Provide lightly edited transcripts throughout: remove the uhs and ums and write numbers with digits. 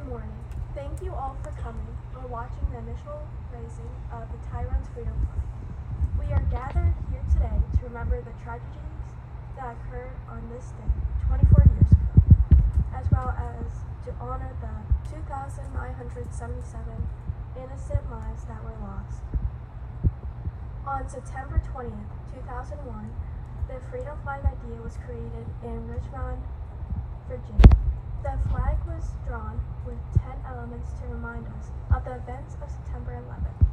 morning. Thank you all for coming or watching the initial raising of the Tyrone's Freedom Flag. We are gathered here today to remember the tragedies that occurred on this day 24 years ago, as well as to honor the 2,977 innocent lives that were lost. On September 20th, 2001, the Freedom Flag idea was created in Richmond, Virginia. The flag was drawn with 10 elements to remind us of the events of September 11th.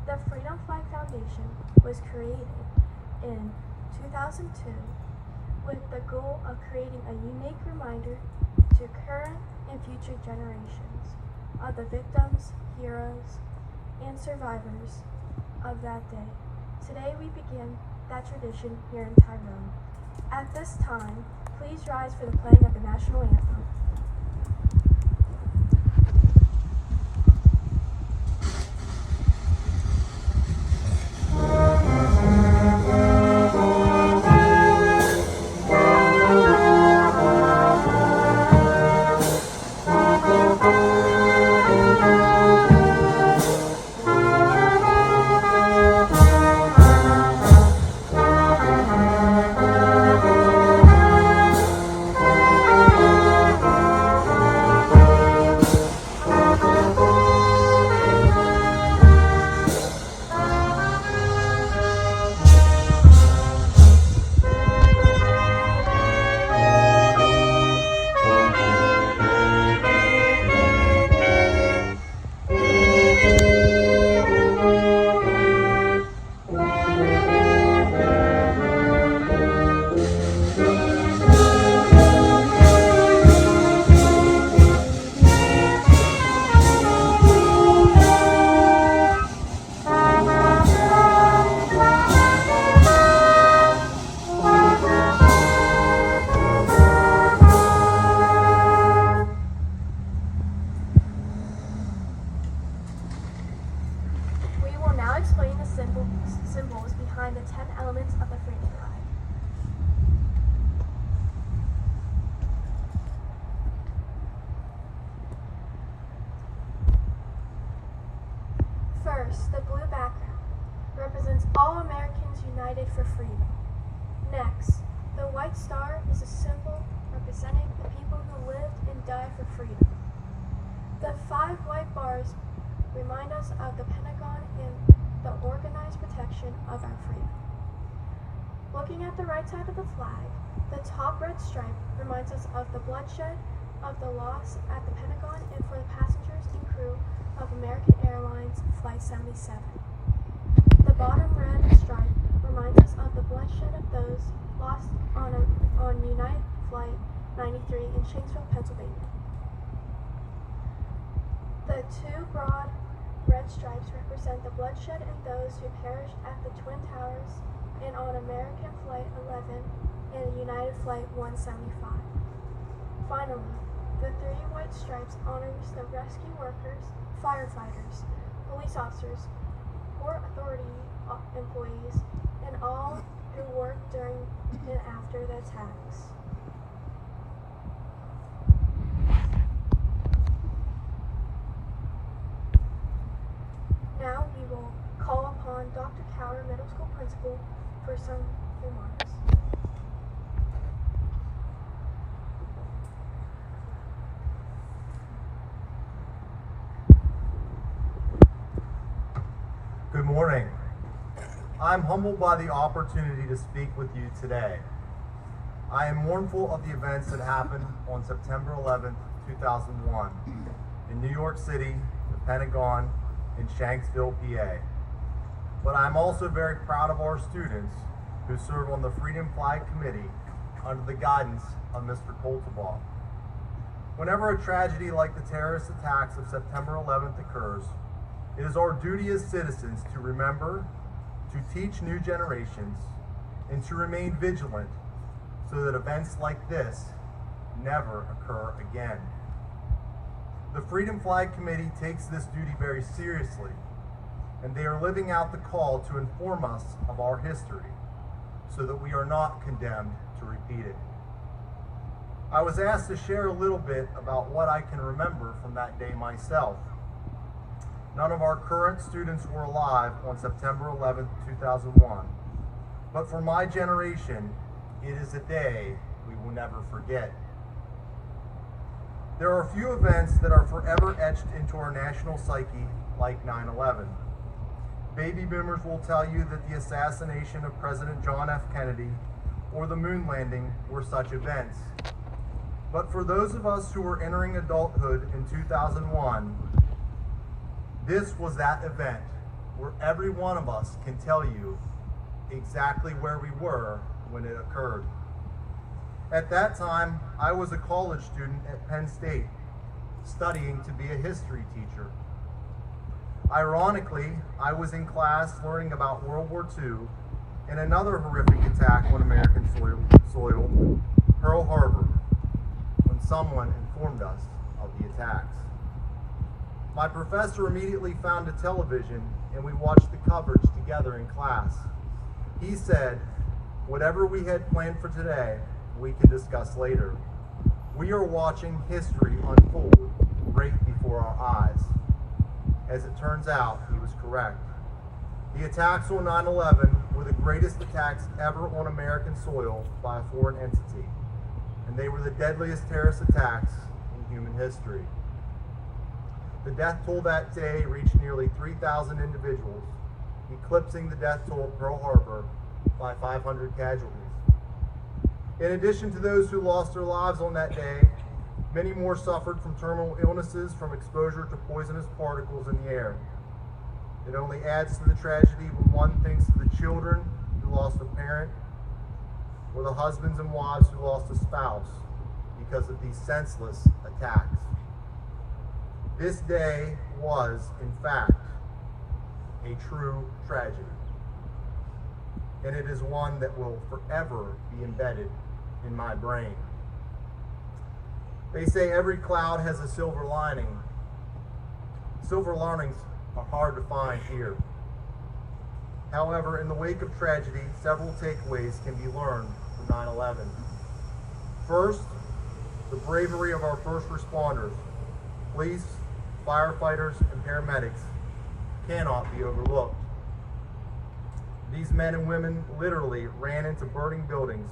The Freedom Flag Foundation was created in 2002 with the goal of creating a unique reminder to current and future generations of the victims, heroes, and survivors of that day. Today we begin that tradition here in Tyrone. At this time, please rise for the playing of the national anthem. Explain the symbols behind the 10 elements of the Freedom Flag. First, the blue background represents all Americans united for freedom. Next, the white star is a symbol representing the people who lived and died for freedom. The 5 white bars remind us of the Pentagon and the organized protection of our freedom. Looking at the right side of the flag, the top red stripe reminds us of the bloodshed of the loss at the Pentagon and for the passengers and crew of American Airlines Flight 77. The bottom red stripe reminds us of the bloodshed of those lost on United Flight 93 in Shanksville, Pennsylvania. The 2 broad red stripes represent the bloodshed and those who perished at the Twin Towers and on American Flight 11 and United Flight 175. Finally, the 3 white stripes honors the rescue workers, firefighters, police officers, Port Authority employees, and all who worked during and after the attacks. Now we will call upon Dr. Cower, Middle School Principal, for some remarks. Good morning. I'm humbled by the opportunity to speak with you today. I am mournful of the events that happened on September 11th, 2001 in New York City, the Pentagon, in Shanksville, PA. But I'm also very proud of our students who serve on the Freedom Flag Committee under the guidance of Mr. Coltebaugh. Whenever a tragedy like the terrorist attacks of September 11th occurs, it is our duty as citizens to remember, to teach new generations, and to remain vigilant so that events like this never occur again. The Freedom Flag Committee takes this duty very seriously, and they are living out the call to inform us of our history so that we are not condemned to repeat it. I was asked to share a little bit about what I can remember from that day myself. None of our current students were alive on September 11th, 2001, but for my generation, it is a day we will never forget. There are few events that are forever etched into our national psyche like 9/11. Baby boomers will tell you that the assassination of President John F. Kennedy or the moon landing were such events. But for those of us who were entering adulthood in 2001, this was that event where every one of us can tell you exactly where we were when it occurred. At that time, I was a college student at Penn State, studying to be a history teacher. Ironically, I was in class learning about World War II and another horrific attack on American soil, Pearl Harbor, when someone informed us of the attacks. My professor immediately found a television and we watched the coverage together in class. He said, "Whatever we had planned for today, we can discuss later. We are watching history unfold right before our eyes." As it turns out, he was correct. The attacks on 9/11 were the greatest attacks ever on American soil by a foreign entity, and they were the deadliest terrorist attacks in human history. The death toll that day reached nearly 3,000 individuals, eclipsing the death toll at Pearl Harbor by 500 casualties. In addition to those who lost their lives on that day, many more suffered from terminal illnesses from exposure to poisonous particles in the air. It only adds to the tragedy when one thinks of the children who lost a parent, or the husbands and wives who lost a spouse because of these senseless attacks. This day was, in fact, a true tragedy, and it is one that will forever be embedded in my brain. They say every cloud has a silver lining. Silver linings are hard to find here. However, in the wake of tragedy, several takeaways can be learned from 9/11. First, the bravery of our first responders, police, firefighters, and paramedics, cannot be overlooked. These men and women literally ran into burning buildings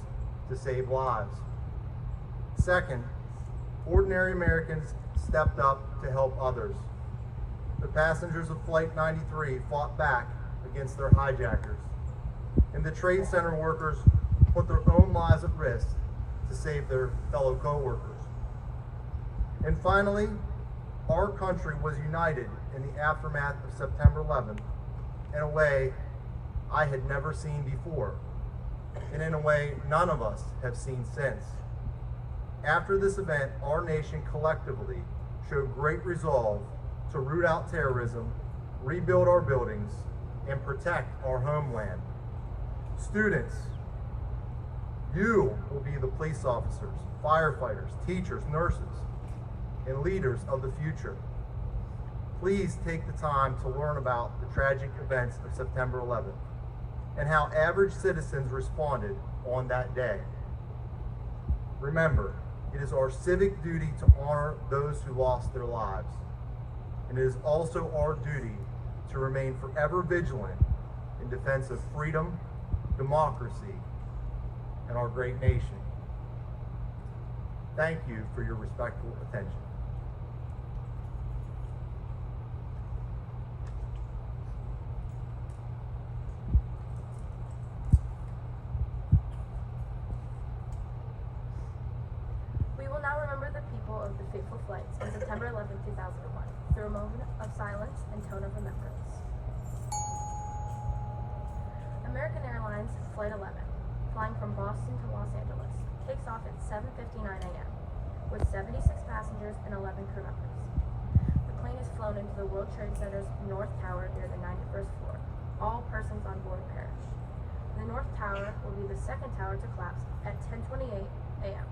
to save lives. Second, ordinary Americans stepped up to help others. The passengers of Flight 93 fought back against their hijackers, and the Trade Center workers put their own lives at risk to save their fellow co-workers. And finally, our country was united in the aftermath of September 11th in a way I had never seen before, and in a way none of us have seen since. After this event, our nation collectively showed great resolve to root out terrorism, rebuild our buildings, and protect our homeland. Students, you will be the police officers, firefighters, teachers, nurses, and leaders of the future. Please take the time to learn about the tragic events of September 11th and how average citizens responded on that day. Remember, it is our civic duty to honor those who lost their lives, and it is also our duty to remain forever vigilant in defense of freedom, democracy, and our great nation. Thank you for your respectful attention. We will now remember the people of the fateful flights on September 11, 2001, through a moment of silence and tone of remembrance. American Airlines Flight 11, flying from Boston to Los Angeles, takes off at 7:59 a.m. with 76 passengers and 11 crew members. The plane is flown into the World Trade Center's North Tower near the 91st floor. All persons on board perish. The North Tower will be the second tower to collapse at 10:28 a.m.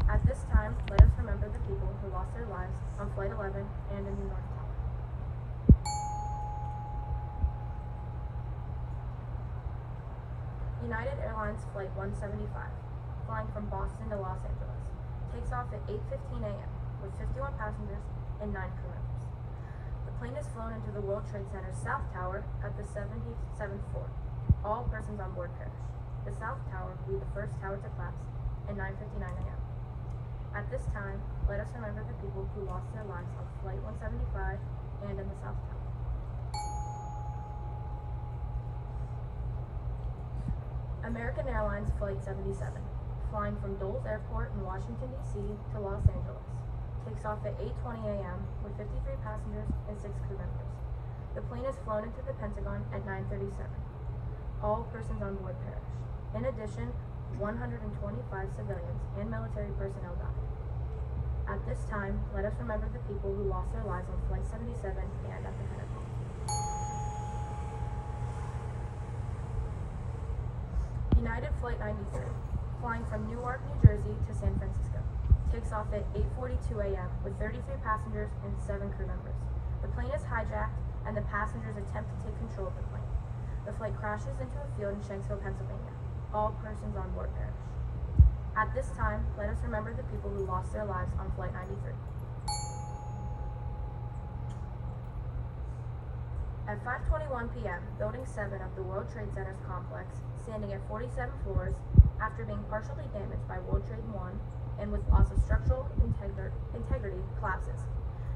At this time, let us remember the people who lost their lives on Flight 11 and in the North Tower. United Airlines Flight 175, flying from Boston to Los Angeles. Takes off at 8:15 a.m. with 51 passengers and 9 crew members. The plane is flown into the World Trade Center's South Tower at the 77th floor. All persons on board perish. The South Tower will be the first tower to collapse at 9:59 a.m. At this time, let us remember the people who lost their lives on Flight 175 and in the South Tower. American Airlines Flight 77, flying from Dulles Airport in Washington, D.C. to Los Angeles. Takes off at 8:20 a.m. with 53 passengers and 6 crew members. The plane is flown into the Pentagon at 9:37. All persons on board perish. In addition, 125 civilians and military personnel died. At this time, let us remember the people who lost their lives on Flight 77 and at the Pentagon. United Flight 93, flying from Newark, New Jersey to San Francisco. Takes off at 8:42 a.m. with 33 passengers and 7 crew members. The plane is hijacked and the passengers attempt to take control of the plane. The flight crashes into a field in Shanksville, Pennsylvania. All persons on board perish. At this time, let us remember the people who lost their lives on Flight 93. At 5:21 p.m., Building 7 of the World Trade Center's complex, standing at 47 floors, after being partially damaged by World Trade 1 and with loss of structural integrity, collapses.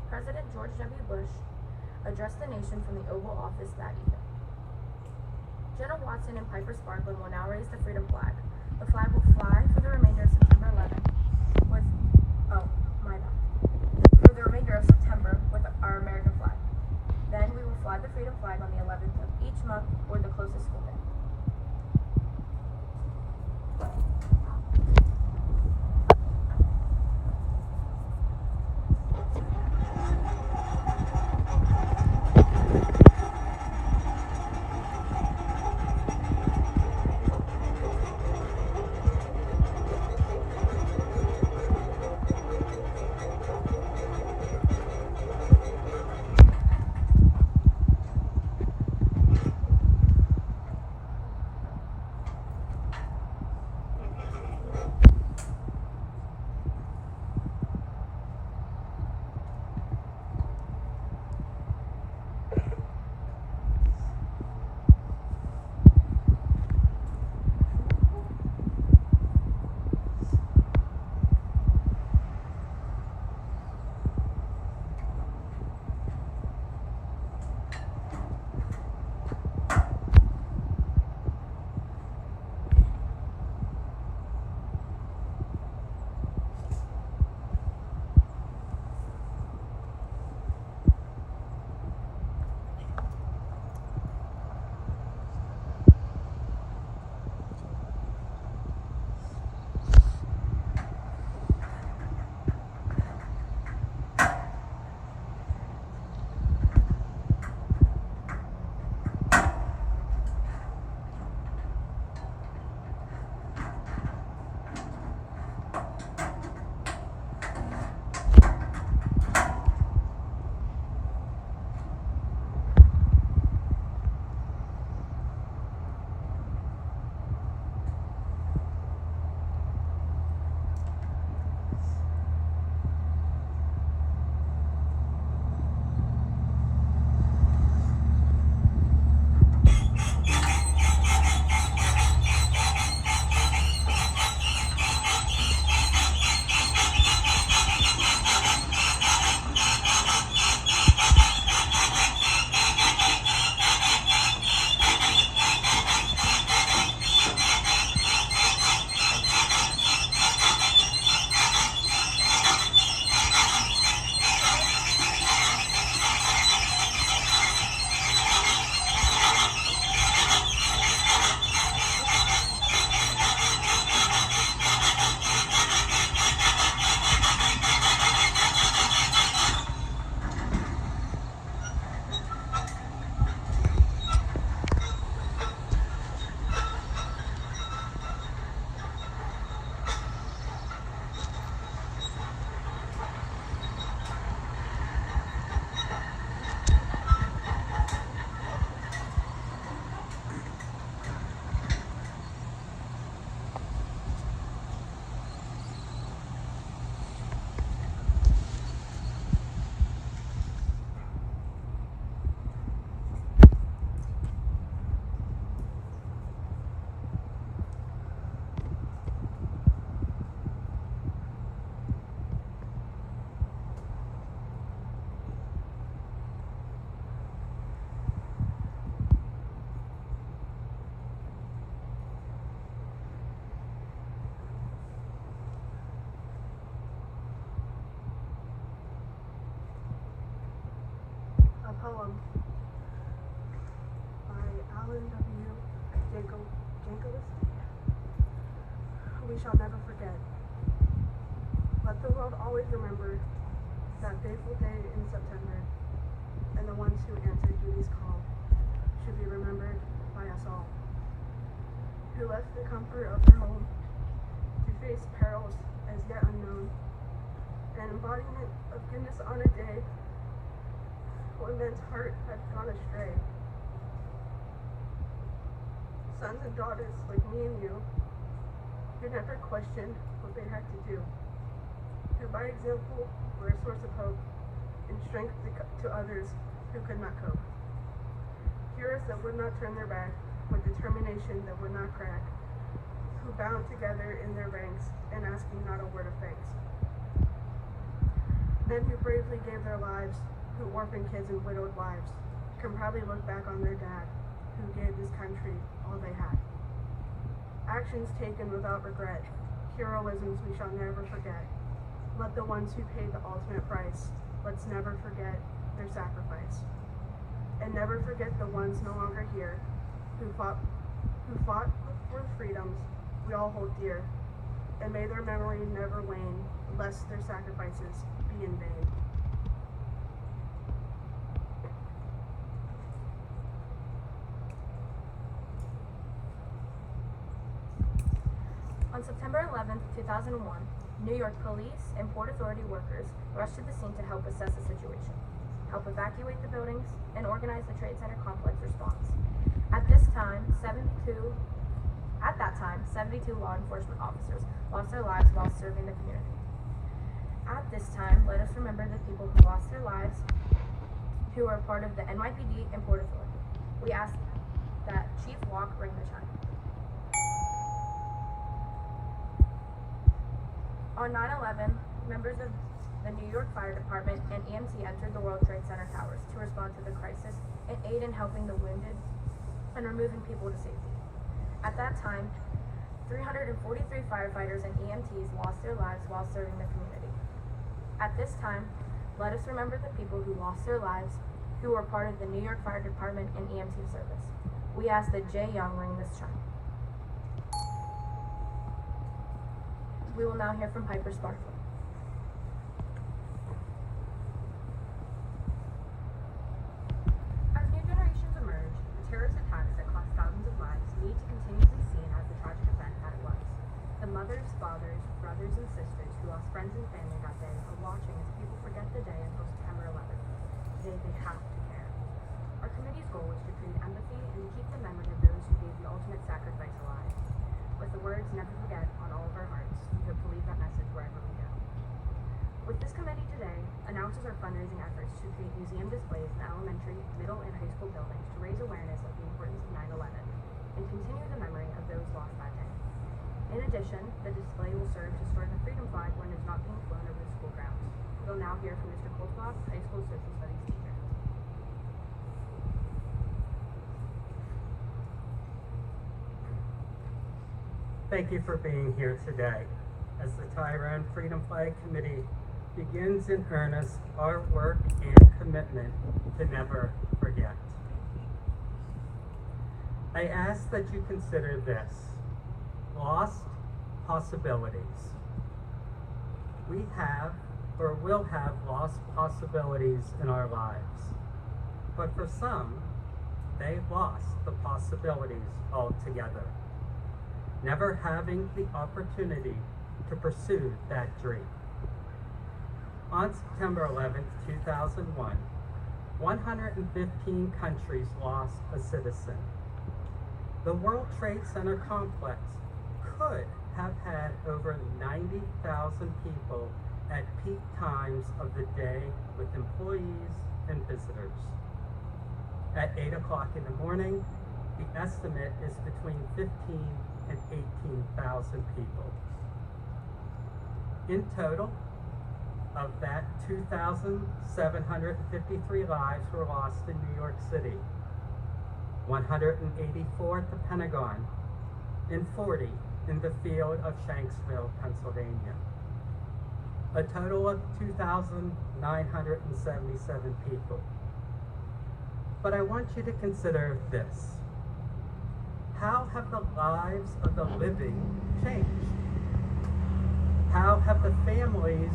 President George W. Bush addressed the nation from the Oval Office that evening. Jenna Watson and Piper Sparkman will now raise the freedom flag. The flag will fly for the remainder of September 11th for the remainder of September with our American flag. Then we will fly the freedom flag on the 11th of each month or the closest school day. poem by Alan W. Jankowiski. We shall never forget. Let the world always remember that fateful day in September, and the ones who answered duty's call should be remembered by us all, who left the comfort of their home to face perils as yet unknown, an embodiment of goodness on a day when men's heart had gone astray. Sons and daughters like me and you, who never questioned what they had to do, who by example were a source of hope and strength to others who could not cope. Heroes that would not turn their back, with determination that would not crack, who bound together in their ranks and asking not a word of thanks. Men who bravely gave their lives, who orphaned kids and widowed wives, can probably look back on their dad, who gave this country all they had. Actions taken without regret, heroisms we shall never forget. Let the ones who paid the ultimate price, let's never forget their sacrifice. And never forget the ones no longer here, who fought for the freedoms we all hold dear. And may their memory never wane, lest their sacrifices be in vain. On September 11, 2001, New York police and Port Authority workers rushed to the scene to help assess the situation, help evacuate the buildings, and organize the Trade Center complex response. At that time, 72 law enforcement officers lost their lives while serving the community. At this time, let us remember the people who lost their lives, who are part of the NYPD and Port Authority. We ask that Chief Walk ring the chime. On 9/11, members of the New York Fire Department and EMT entered the World Trade Center towers to respond to the crisis and aid in helping the wounded and removing people to safety. At that time, 343 firefighters and EMTs lost their lives while serving the community. At this time, let us remember the people who lost their lives, who were part of the New York Fire Department and EMT service. We ask that Jay Young ring this chime. We will now hear from Piper Sparkler. As new generations emerge, the terrorist attacks that cost thousands of lives need to continue to be seen as the tragic event that it was. The mothers, fathers, brothers, and sisters who lost friends and family that day are watching as people forget the day until September 11th. Today they have to care. Our committee's goal is to create empathy and to keep the memory of those who gave the ultimate sacrifice alive. With the words "never forget" on all of our hearts, we hope to leave that message wherever we go. With this committee today announces our fundraising efforts to create museum displays in elementary, middle, and high school buildings to raise awareness of the importance of 9/11 and continue the memory of those lost that day. In addition, the display will serve to store the freedom flag when it is not being flown over the school grounds. We'll now hear from Mr. Coltloff, high school social studies teacher. Thank you for being here today as the Tyrone Freedom Flag Committee begins in earnest our work and commitment to never forget. I ask that you consider this: lost possibilities. We have or will have lost possibilities in our lives, but for some, they've lost the possibilities altogether, never having the opportunity to pursue that dream. On September 11, 2001, 115 countries lost a citizen. The World Trade Center complex could have had over 90,000 people at peak times of the day with employees and visitors. At 8 o'clock in the morning, the estimate is between 15 and 18,000 people. In total, of that, 2,753 lives were lost in New York City, 184 at the Pentagon, and 40 in the field of Shanksville, Pennsylvania. A total of 2,977 people. but I want you to consider this. How have the lives of the living changed? How have the families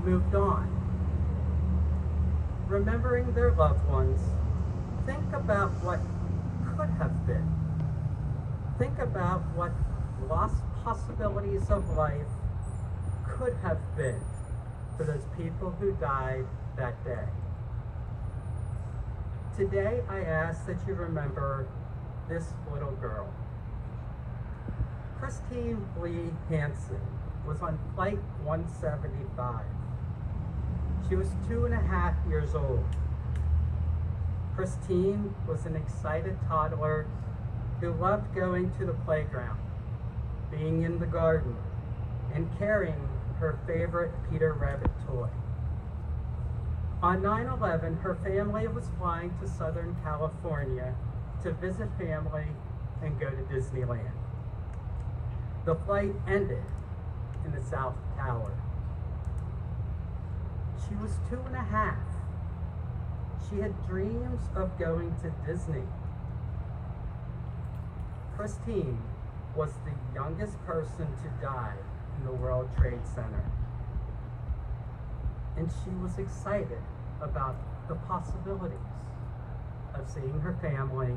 moved on? Remembering their loved ones, think about what could have been. Think about what lost possibilities of life could have been for those people who died that day. Today, I ask that you remember this little girl. Christine Lee Hansen was on flight 175. She was 2.5 years old. Christine was an excited toddler who loved going to the playground, being in the garden, and carrying her favorite Peter Rabbit toy. On 9/11, her family was flying to Southern California to visit family and go to Disneyland. The flight ended in the South Tower. She was 2.5. She had dreams of going to Disney. Christine was the youngest person to die in the World Trade Center. And she was excited about the possibilities of seeing her family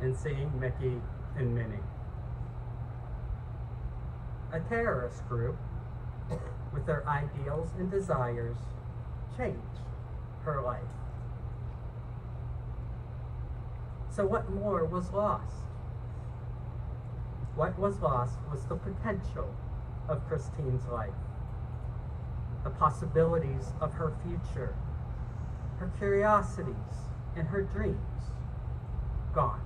and seeing Mickey and Minnie. A terrorist group with their ideals and desires changed her life. So what more was lost? What was lost was the potential of Christine's life, the possibilities of her future, her curiosities, and her dreams, gone.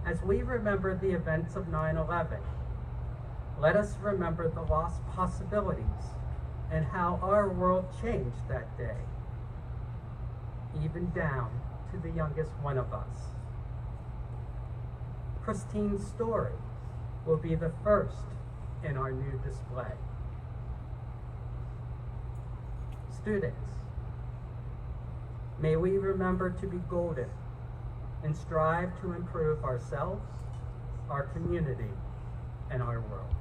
As we remember the events of 9/11, let us remember the lost possibilities and how our world changed that day, even down to the youngest one of us. Christine's story will be the first in our new display. Students, may we remember to be golden and strive to improve ourselves, our community, and our world.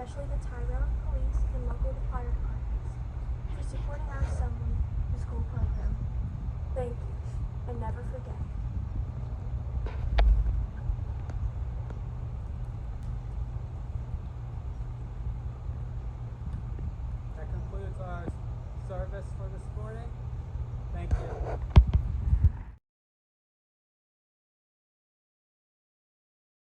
especially the Tyrone Police and local fire departments, for supporting our Assembly to School program. Thank you, and never forget. That concludes our service for this morning. Thank you.